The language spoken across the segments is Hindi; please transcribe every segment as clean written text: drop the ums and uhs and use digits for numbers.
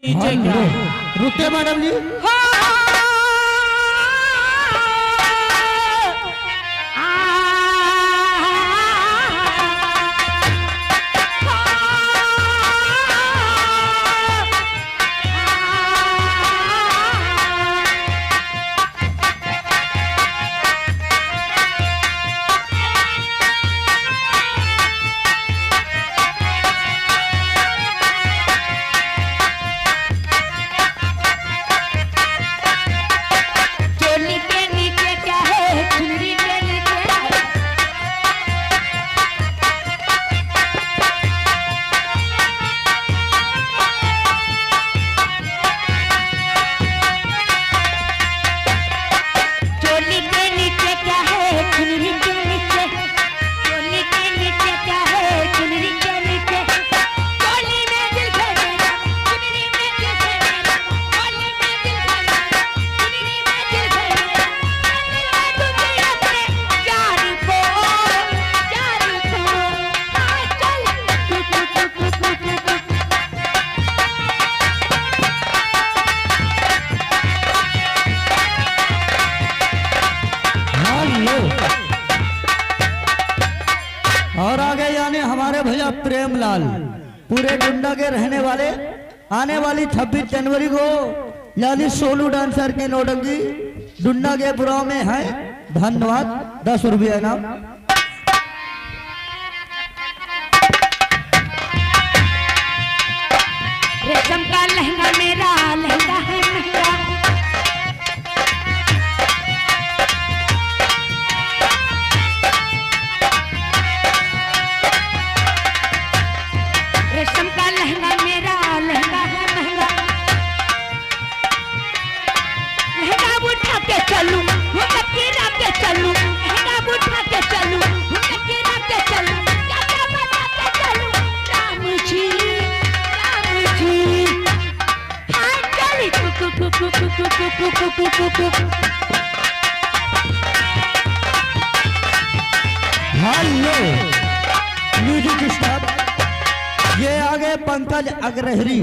रुकते मैडम जी। और आगे यानी हमारे भैया प्रेमलाल पूरे गुंडा के रहने वाले आने वाली 26 जनवरी को यानी सोनू डांसर के नौटंकी डुंडा के बुराव में है। धन्यवाद। 10 रुपया इनाम। रेशम का लहंगा मेरा लहंगा है महंगा, रेशम का लहंगा मेरा लहंगा है महंगा, लहंगा उठा के चलूं गिरा के चलूं, लहंगा उठा के चलूं गिरा के चलूं, क्या बना के चलूं राम जी हाँ चली हेलो म्यूजिक स्टार। ये आगे पंकज अग्रहरी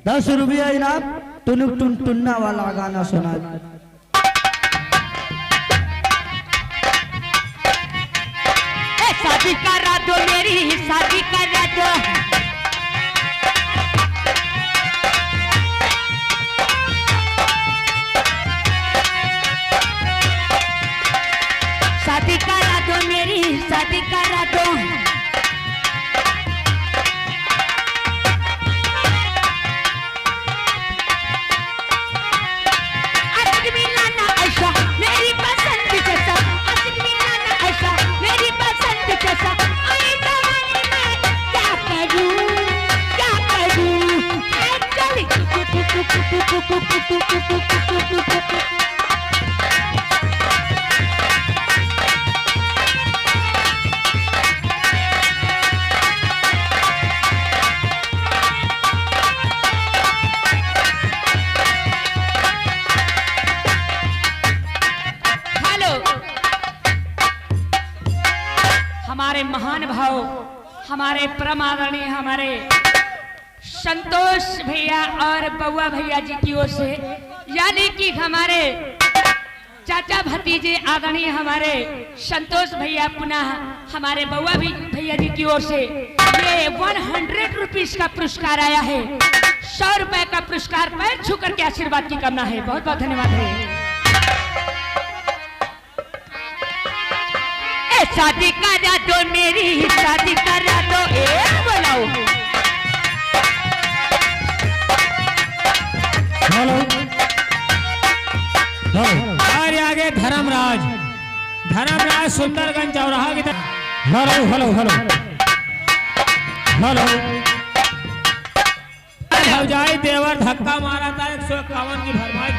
10 रुपया इनाम। टुनुक टुन टुन्ना वाला गाना सुना। शादी करा दो मेरी शादी करा दो, शादी करा दो मेरी शादी करा दो, आशिक मिलाना ऐसा मेरी पसंद जैसा, आशिक मिलाना ऐसा मेरी पसंद जैसा, आई जवानी में क्या करूं है चली हमारे महान भाव हमारे परम आदरणीय हमारे संतोष भैया और बउआ भैया जी की ओर से, यानी कि हमारे चाचा भतीजे आदरणीय हमारे संतोष भैया पुनः हमारे बउआ भैया जी की ओर से ये 100 रुपीज का पुरस्कार आया है। 100 रुपए का पुरस्कार पैर छू करके आशीर्वाद की कामना है। बहुत बहुत धन्यवाद है। शादी करा दो मेरी शादी करा दो, बोलाओ हेलो और आगे धर्मराज सुंदरगंज चौराहा की तरफ। हेलो हेलो हेलो हेलो भौजाई देवर धक्का मारा था 151 की फरमाइश।